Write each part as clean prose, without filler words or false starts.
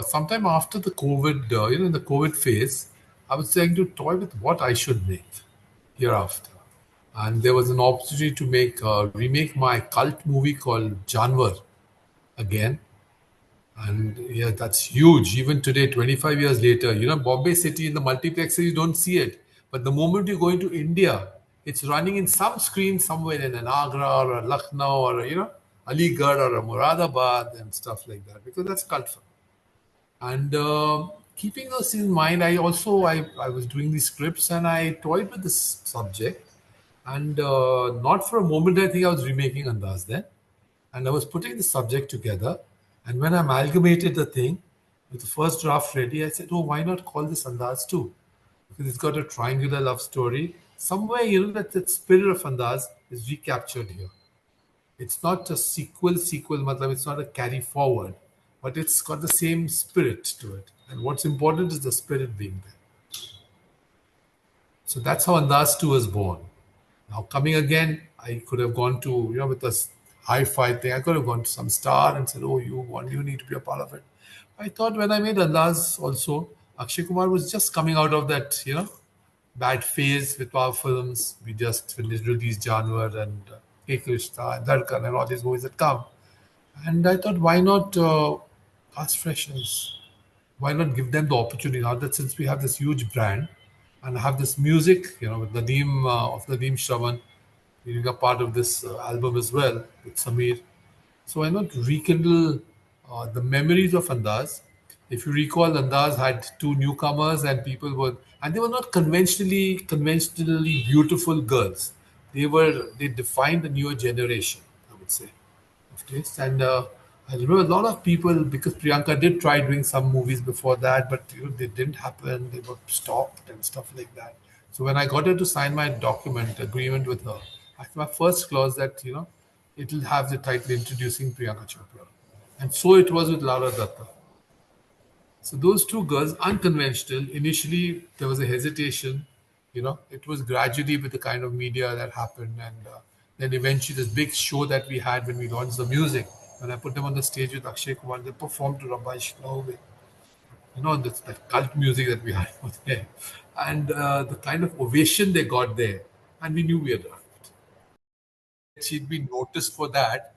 sometime after the COVID, in the COVID phase, I was trying to toy with what I should make hereafter. And there was an opportunity to remake my cult movie called Janwar again. And yeah, that's huge. Even today, 25 years later, Bombay City in the multiplexes, you don't see it. But the moment you go into India, it's running in some screen somewhere in an Agra or a Lucknow or, Aligarh or a Moradabad and stuff like that, because that's cult film. And keeping us in mind, I was doing these scripts and I toyed with this subject. And not for a moment I think I was remaking Andaz then. And I was putting the subject together. And when I amalgamated the thing with the first draft ready, I said, oh, why not call this Andaz too? Because it's got a triangular love story. Somewhere, that spirit of Andaz is recaptured here. It's not a sequel, matlab, it's not a carry forward, but it's got the same spirit to it. And what's important is the spirit being there. So that's how Andaz 2 was born. Now, coming again, I could have gone to, with this hi-fi thing, I could have gone to some star and said, oh, you need to be a part of it. I thought when I made Andaz also, Akshay Kumar was just coming out of that, bad phase with our films. We just finished released Janwar and Ek Rishta and Dharkan and all these movies that come. And I thought, why not cast freshers? Why not give them the opportunity now that since we have this huge brand and have this music, with Nadeem of Nadeem Shravan being a part of this album as well with Samir. So why not rekindle the memories of Andaz? If you recall, Andaz had two newcomers, and they were not conventionally beautiful girls. They defined the newer generation, I would say, of taste. And I remember a lot of people, because Priyanka did try doing some movies before that, but they didn't happen. They were stopped and stuff like that. So when I got her to sign my document agreement with her, my first clause that it'll have the title introducing Priyanka Chopra, and so it was with Lara Datta. So those two girls, unconventional. Initially, there was a hesitation. It was gradually with the kind of media that happened, and then eventually this big show that we had when we launched the music. When I put them on the stage with Akshay Kumar, they performed to Rabbi Shinobi. This that cult music that we had over there, and the kind of ovation they got there, and we knew we had arrived. She'd been noticed for that.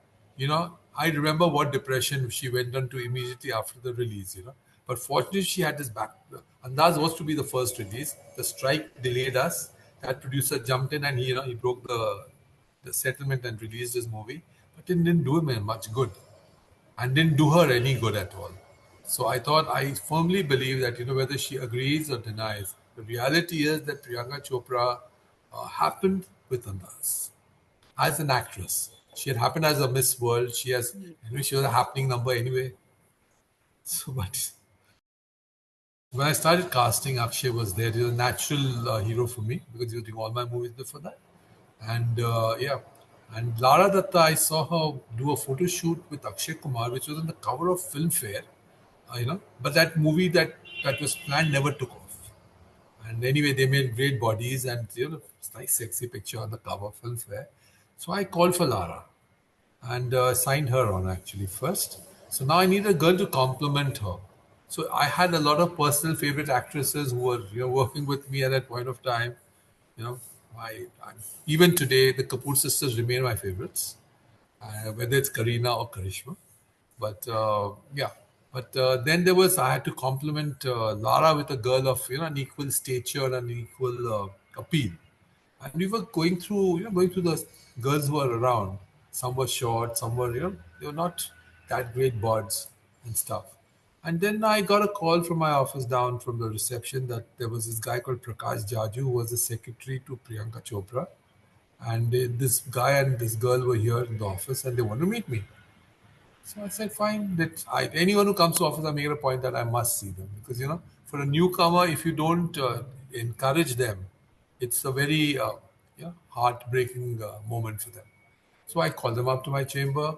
I remember what depression she went on to immediately after the release. But fortunately, she had this back. Andaz was to be the first release. The strike delayed us. That producer jumped in and he broke the settlement and released his movie, but it didn't do him much good, and didn't do her any good at all. So I firmly believe that whether she agrees or denies, the reality is that Priyanka Chopra happened with Andaz as an actress. She had happened as a Miss World. She was a happening number anyway. So, but when I started casting, Akshay was there. He was a natural hero for me because he was doing all my movies before that. And yeah, and Lara Datta, I saw her do a photo shoot with Akshay Kumar, which was on the cover of Filmfare. But that movie that was planned never took off. And anyway, they made great bodies and it's nice, sexy picture on the cover of Filmfare. So I called for Lara and signed her on actually first. So now I need a girl to complement her. So I had a lot of personal favorite actresses who were working with me at that point of time. You know, even today the Kapoor sisters remain my favorites, whether it's Kareena or Karishma. But yeah, but then I had to complement Lara with a girl of an equal stature and equal appeal. And we were going through the girls who were around. Some were short, some were they were not that great buds and stuff. And then I got a call from my office down from the reception that there was this guy called Prakash Jaju who was the secretary to Priyanka Chopra, and this guy and this girl were here in the office and they want to meet me. So I said, fine. Anyone who comes to office, I make it a point that I must see them because for a newcomer, if you don't encourage them, it's a very heartbreaking moment for them. So I called them up to my chamber.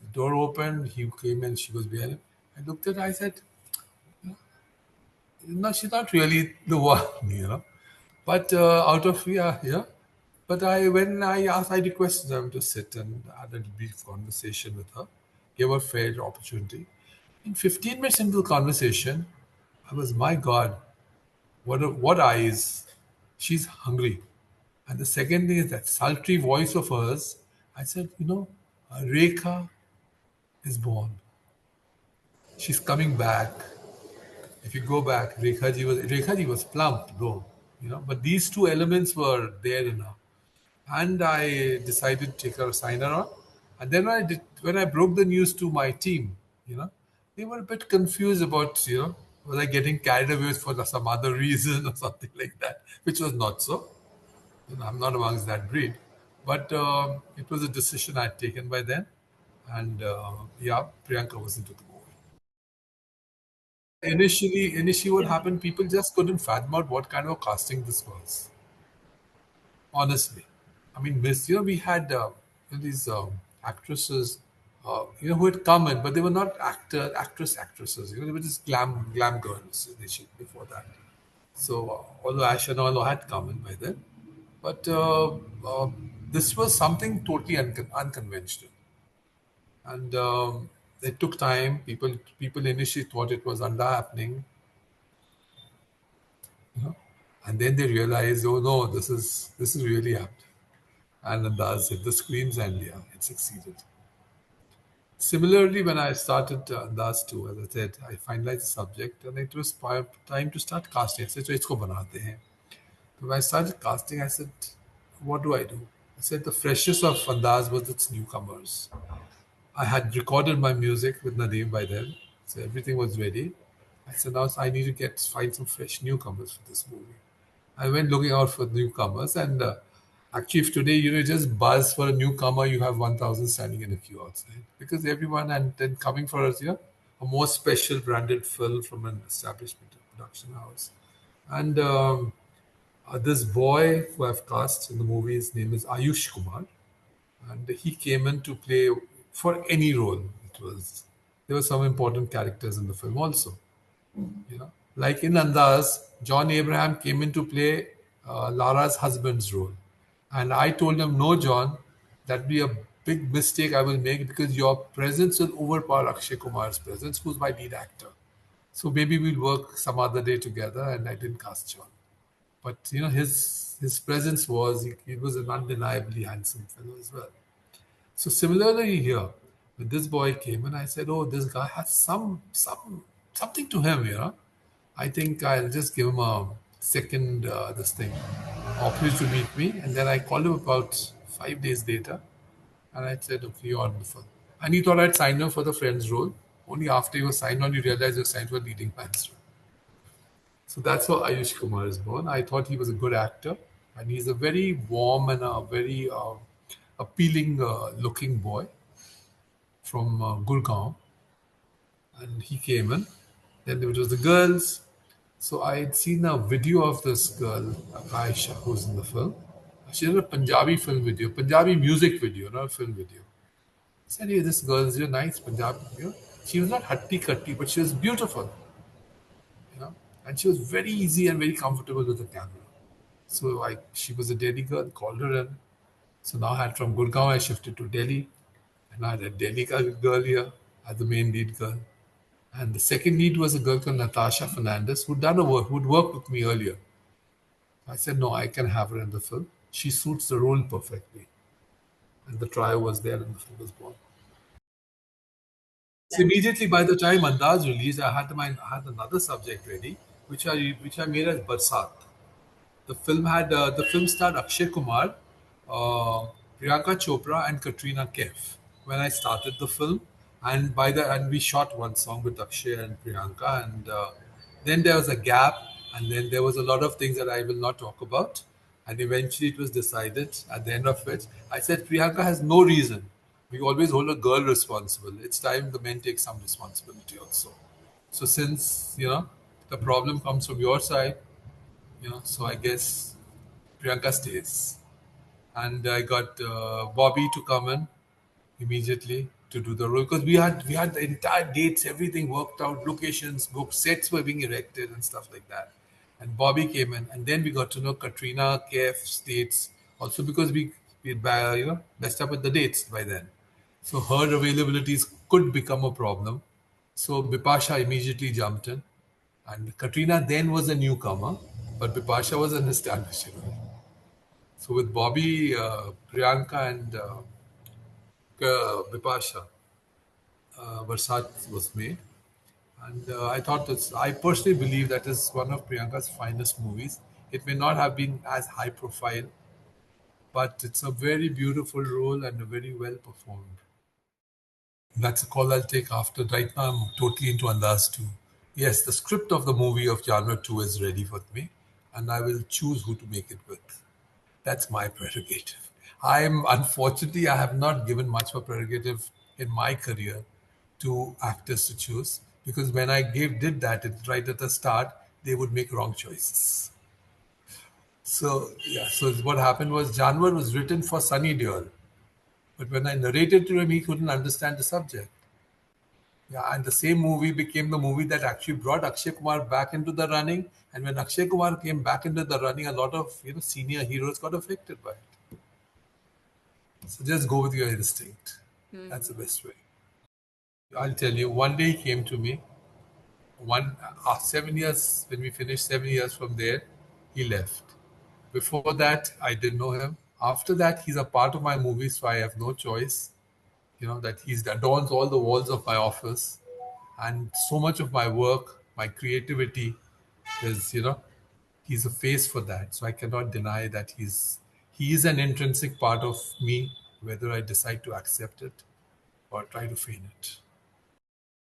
The door opened. He came and she was behind him. I looked at her. I said, no, she's not really the one, But out of but I requested them to sit and had a brief conversation with her, gave her fair opportunity. In 15 minutes into the conversation, I was, my God, what eyes? She's hungry. And the second thing is that sultry voice of hers. I said, Rekha is born. She's coming back. If you go back, Rekha ji was plump, though, But these two elements were there in her, and I decided to take her sign her on. And then when I broke the news to my team, you know, they were a bit confused about was I getting carried away for some other reason or something like that, which was not so. I'm not amongst that breed, but it was a decision I'd taken by then, and yeah, Priyanka was into the movie. Initially, what happened? People just couldn't fathom out what kind of casting this was. Honestly, I mean, we had these actresses, who had come in, but they were not actresses. They were just glam girls initially before that. So, although Ash and all had come in by then, but this was something totally unconventional, and it took time. People initially thought it was under happening, you know, and then they realized, oh no, this is really happening. And then thus hit the screens, and yeah, it succeeded. Similarly, when I started Andas too, as I said, I finalized the subject and it was time to start casting. I said, so isko banate hain. So when I started casting, I said, what do I do? I said, the freshness of Andaz was its newcomers. I had recorded my music with Nadeem by then, so everything was ready. I said, now I need to find some fresh newcomers for this movie. I went looking out for newcomers, and actually, if today just buzz for a newcomer, you have 1,000 standing in a queue outside because everyone and then coming for us, a more special branded film from an establishment production house, and this boy who I've cast in the movie, his name is Ayush Kumar, and he came in to play for any role. There were some important characters in the film also. Like in Andaz, John Abraham came in to play Lara's husband's role. And I told him, no, John, that'd be a big mistake I will make because your presence will overpower Akshay Kumar's presence, who's my lead actor. So maybe we'll work some other day together. And I didn't cast John. But his presence he was an undeniably handsome fellow as well. So similarly here, when this boy came and I said, "Oh, this guy has something to him." I think I'll just give him a second this thing opportunity to meet me, and then I called him about 5 days later, and I said, "Okay, you're on the phone." And he thought I'd signed him for the friend's role. Only after he was signed on, you realize you're signed for leading man's role. So that's how Ayush Kumar is born. I thought he was a good actor, and he's a very warm and a very appealing looking boy from Gurgaon. And he came in. Then there was the girls. So I had seen a video of this girl, Aisha, who's in the film. She did a Punjabi film video, Punjabi music video, not a film video. I said, hey, this girl's nice Punjabi. She was not hatti katti, but she was beautiful. And she was very easy and very comfortable with the camera. So she was a Delhi girl, called her in. So now I had from Gurgaon, I shifted to Delhi. And I had a Delhi girl here as the main lead girl. And the second lead was a girl called Natasha Fernandez, who'd worked with me earlier. I said, no, I can have her in the film. She suits the role perfectly. And the trio was there and the film was born. So immediately by the time Andaz released, I had another subject ready, which I made as Barsat. The film starred Akshay Kumar, Priyanka Chopra, and Katrina Kaif when I started the film, and we shot one song with Akshay and Priyanka, and then there was a gap, and then there was a lot of things that I will not talk about, and eventually it was decided at the end of it. I said Priyanka has no reason. We always hold a girl responsible. It's time the men take some responsibility also. So since the problem comes from your side, so I guess Priyanka stays. And I got Bobby to come in immediately to do the role because we had the entire dates, everything worked out, locations booked, sets were being erected and stuff like that. And Bobby came in, and then we got to know Katrina Kaif's dates also because we messed up with the dates by then. So her availabilities could become a problem So Bipasha immediately jumped in, and Katrina then was a newcomer, but Bipasha was an established hero. So with Bobby, Priyanka, and Bipasha, Barsat was made. And I personally believe that is one of Priyanka's finest movies. It may not have been as high profile, but it's a very beautiful role and a very well performed. That's a call I'll take after. Right now, I'm totally into Andaz 2. Yes, the script of the movie of genre 2 is ready with me, and I will choose who to make it with. That's my prerogative. Unfortunately, I have not given much of a prerogative in my career to actors to choose because when I did that right at the start, they would make wrong choices. So yeah, so what happened was Janwar was written for Sunny Deol, but when I narrated to him, he couldn't understand the subject. Yeah, and the same movie became the movie that actually brought Akshay Kumar back into the running. And when Akshay Kumar came back into the running, a lot of senior heroes got affected by it. So just go with your instinct. That's the best way. I'll tell you. One day he came to me. 7 years when we finished 7 years from there, he left. Before that, I didn't know him. After that, he's a part of my movie, so I have no choice. That he's adorns all the walls of my office, and so much of my work, my creativity is he's a face for that. So I cannot deny that he is an intrinsic part of me, whether I decide to accept it or try to feign it.